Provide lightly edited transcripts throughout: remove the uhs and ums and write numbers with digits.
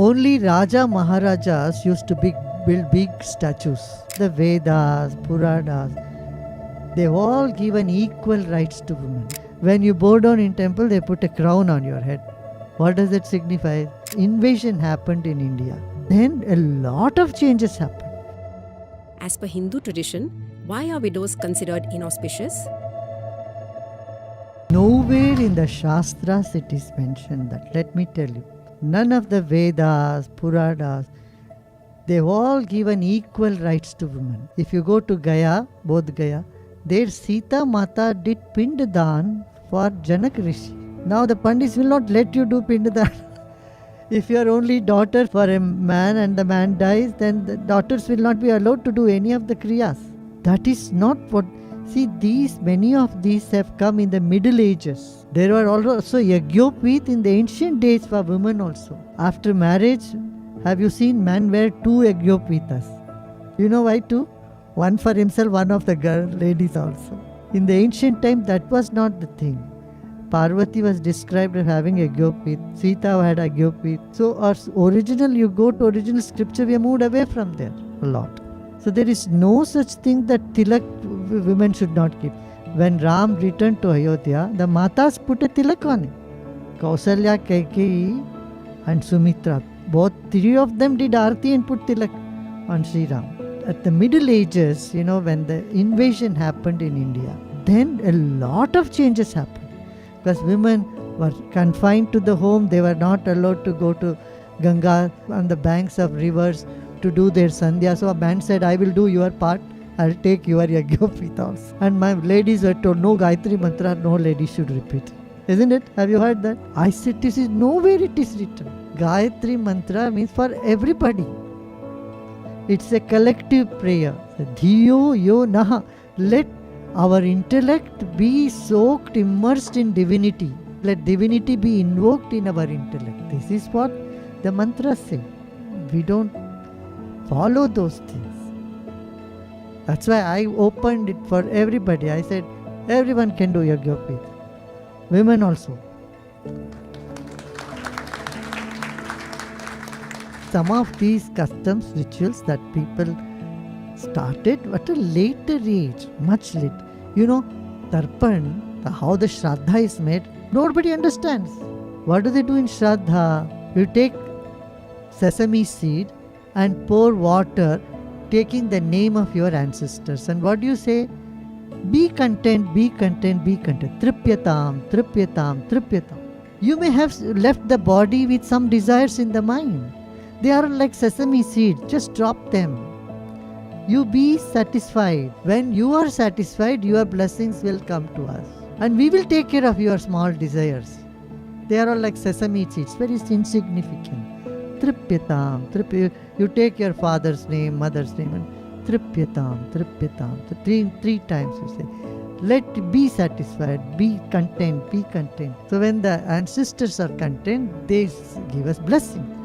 Only Raja Maharajas used to build big statues. The Vedas, Puranas, they've all given equal rights to women. When you bow down in temple, they put a crown on your head. What does it signify? Invasion happened in India. Then a lot of changes happened. As per Hindu tradition, why are widows considered inauspicious? Nowhere in the Shastras it is mentioned that. Let me tell you. None of the Vedas, Puranas, they've all given equal rights to women. If you go to Gaya, Bodh Gaya, there Sita Mata did Pindadan for Janak Rishi. Now the Pandits will not let you do Pindadan. If you are only daughter for a man and the man dies, then the daughters will not be allowed to do any of the Kriyas. That is not what... See, many of these have come in the Middle Ages. There were also Yagyopit in the ancient days for women also. After marriage, have you seen men wear 2 Yagyopitas? You know why 2? One for himself, one of the ladies also. In the ancient time, that was not the thing. Parvati was described as having Yagyopit. Sita had Yagyopit. So you go to original scripture, we have moved away from there a lot. So there is no such thing that tilak women should not keep. When Ram returned to Ayodhya, the Matas put a tilak on him. Kausalya, Kaikeyi and Sumitra. Both 3 of them did Aarti and put tilak on Sri Ram. At the Middle Ages, when the invasion happened in India, then a lot of changes happened. Because women were confined to the home, they were not allowed to go to Ganga on the banks of rivers to do their sandhya. So a man said, I will do your part, I'll take your Yagyopita also. And my ladies were told, no Gayatri Mantra, no lady should repeat. Isn't it? Have you heard that? I said, this is nowhere it is written. Gayatri Mantra means for everybody. It's a collective prayer. Dhiyo yo naha. Let our intellect be soaked, immersed in divinity. Let divinity be invoked in our intellect. This is what the mantras say. We don't follow those things. That's why I opened it for everybody. I said, everyone can do Yagyopita. Women also. Some of these customs, rituals that people started at a later age, much later. Tarpan, how the Shraddha is made, nobody understands. What do they do in Shraddha? You take sesame seed and pour water, taking the name of your ancestors. And what do you say? Be content, be content, be content. Tripyatam, tripyatam, tripyatam. You may have left the body with some desires in the mind. They are like sesame seed. Just drop them. You be satisfied. When you are satisfied, your blessings will come to us. And we will take care of your small desires. They are all like sesame seeds, very insignificant. Tripyatam, you take your father's name, mother's name, and tripyatam, tripyatam. Three times you say. Be satisfied, be content, be content. So when the ancestors are content, they give us blessing.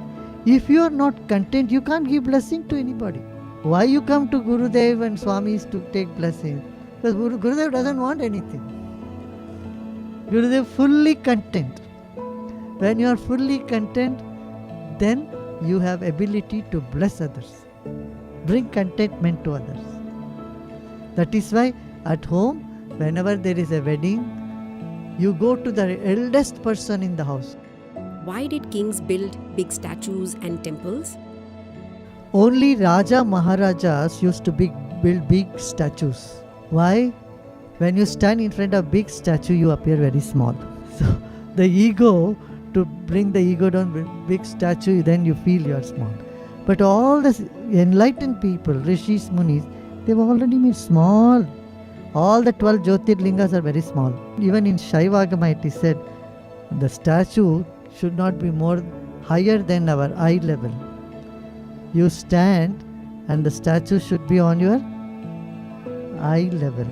If you are not content, you can't give blessing to anybody. Why you come to Gurudev and Swamis to take blessing? Because Gurudev doesn't want anything. Gurudev fully content. When you are fully content, then you have ability to bless others. Bring contentment to others. That is why at home, whenever there is a wedding, you go to the eldest person in the house. Why did kings build big statues and temples? Only Raja Maharajas used to build big statues. Why? When you stand in front of a big statue, you appear very small. So the ego, to bring the ego down with big statue, then you feel you are small. But all the enlightened people, Rishis, Munis, they've already made small. All the 12 Jyotirlingas are very small. Even in Shaivagama it is said, the statue should not be more higher than our eye level. You stand and the statue should be on your eye level.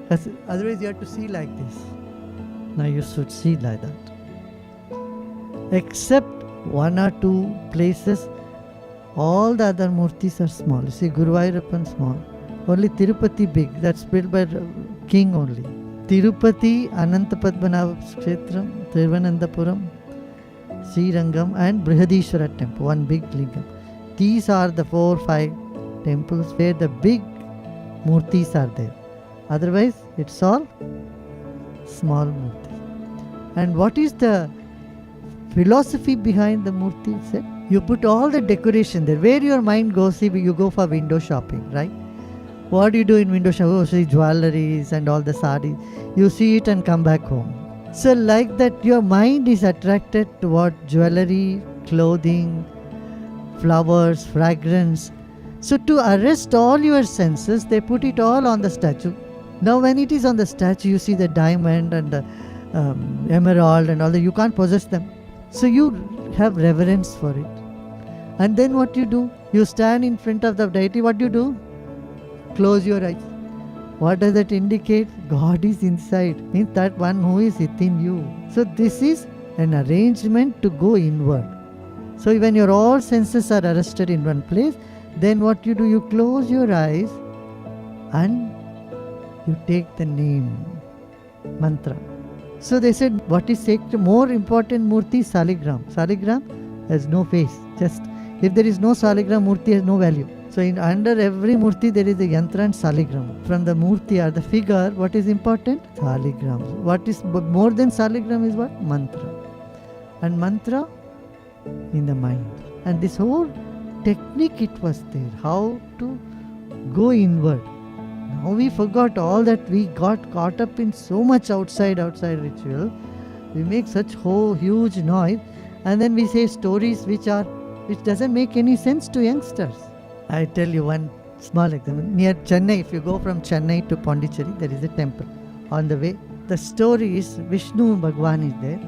Because otherwise you have to see like this. Now you should see like that. Except 1 or 2 places, all the other murtis are small. You see, Guruvayurappan small. Only Tirupati big. That's built by king only. Tirupati, Anantapadmanabha Kshetram, Thiruvananthapuram, Srirangam and Brihadishwara temple, one big lingam. These are the 4-5 temples where the big murtis are there. Otherwise, it's all small murtis. And what is the philosophy behind the murti itself? You put all the decoration there. Where your mind goes, see, you go for window shopping, right? What do you do in window shopping? Oh, see jewelries and all the saris. You see it and come back home. So like that, your mind is attracted toward jewelry, clothing, flowers, fragrance. So to arrest all your senses, they put it all on the statue. Now when it is on the statue, you see the diamond and the emerald and all that. You can't possess them. So you have reverence for it. And then what you do? You stand in front of the deity. What do you do? Close your eyes. What does that indicate? God is inside. Means that one who is within you. So this is an arrangement to go inward. So when your all senses are arrested in one place, then what you do? You close your eyes and you take the name, mantra. So they said, what is sacred? More important murti, saligram. Saligram has no face. Just if there is no saligram, murti has no value. So under every murti there is a yantra and saligram. From the murti or the figure, what is important? Saligram. What is more than saligram is what? Mantra. And mantra in the mind. And this whole technique it was there. How to go inward. Now we forgot all that. We got caught up in so much outside ritual. We make such huge noise, and then we say stories which doesn't make any sense to youngsters. I tell you one small example. Near Chennai, if you go from Chennai to Pondicherry, there is a temple. On the way, the story is Vishnu Bhagwan is there,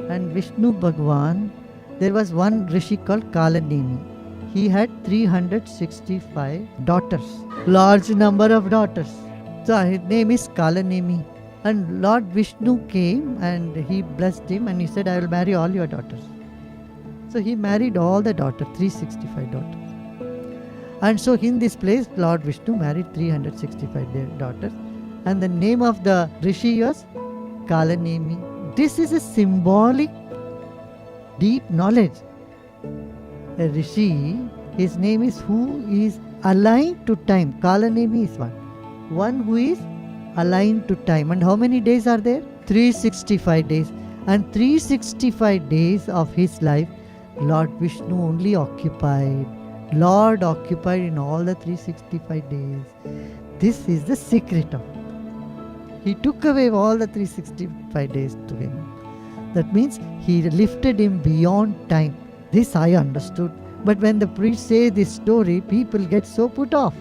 and Vishnu Bhagwan, there was one rishi called Kalanemi. He had 365 daughters, large number of daughters. So his name is Kalanemi. And Lord Vishnu came and he blessed him and he said, I will marry all your daughters. So he married all the daughters, 365 daughters. And so in this place, Lord Vishnu married 365 daughters. And the name of the rishi was Kalanemi. This is a symbolic, deep knowledge. A rishi, his name is who is aligned to time. Kalanemi is what? One who is aligned to time. And how many days are there? 365 days. And 365 days of his life, Lord Vishnu only occupied. Lord occupied in all the 365 days. This is the secret of it. He took away all the 365 days to him. That means he lifted him beyond time. This I understood. But when the priest says this story, people get so put off.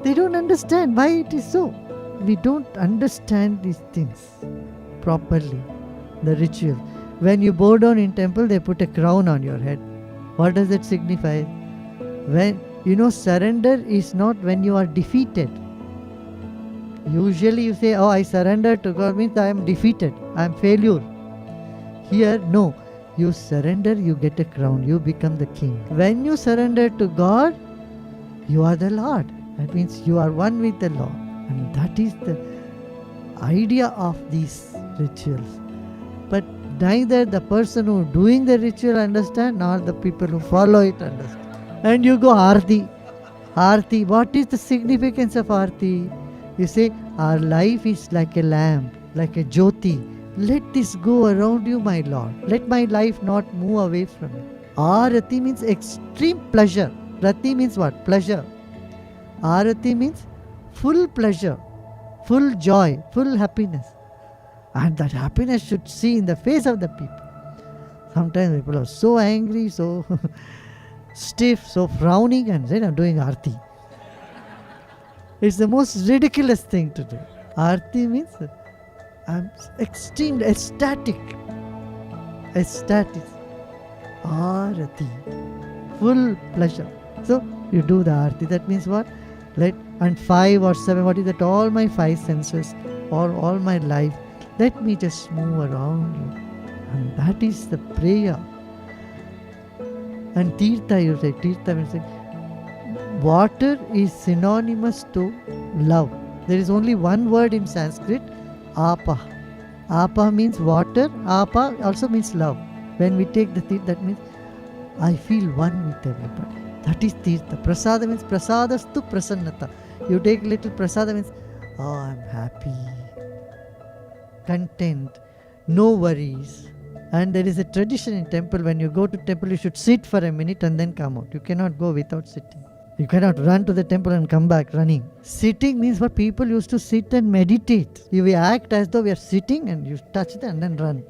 They don't understand why it is so. We don't understand these things properly. The ritual. When you bow down in temple, they put a crown on your head. What does it signify? When surrender is not when you are defeated. Usually you say, oh, I surrender to God, means I am defeated. I am failure. Here, no. You surrender, you get a crown, you become the king. When you surrender to God, you are the Lord. That means you are one with the Lord. And that is the idea of these rituals. But neither the person who doing the ritual understand, nor the people who follow it understand. And you go Arti. Arti, what is the significance of Arti? You say, our life is like a lamp, like a jyoti. Let this go around you, my Lord. Let my life not move away from you. Arati means extreme pleasure. Rati means what? Pleasure. Arati means full pleasure, full joy, full happiness. And that happiness should see in the face of the people. Sometimes people are so angry, so stiff, so frowning, and say, I'm doing Arti. It's the most ridiculous thing to do. Arti means I'm extreme, ecstatic. Arati. Full pleasure. So you do the Arati. That means what? And 5 or 7, what is that? All my 5 senses or all my life, let me just move around you. And that is the prayer. And Tirtha, you say, Tirtha means water is synonymous to love. There is only one word in Sanskrit, apa. Apa means water. Apa also means love. When we take the tirtha, that means I feel one with everybody. That is tirtha. Prasada means prasadastu prasannata. You take little prasada means, oh, I'm happy, content, no worries. And there is a tradition in temple, when you go to temple, you should sit for a minute and then come out. You cannot go without sitting. You cannot run to the temple and come back running. Sitting means what people used to sit and meditate. We act as though we are sitting and you touch it and then run.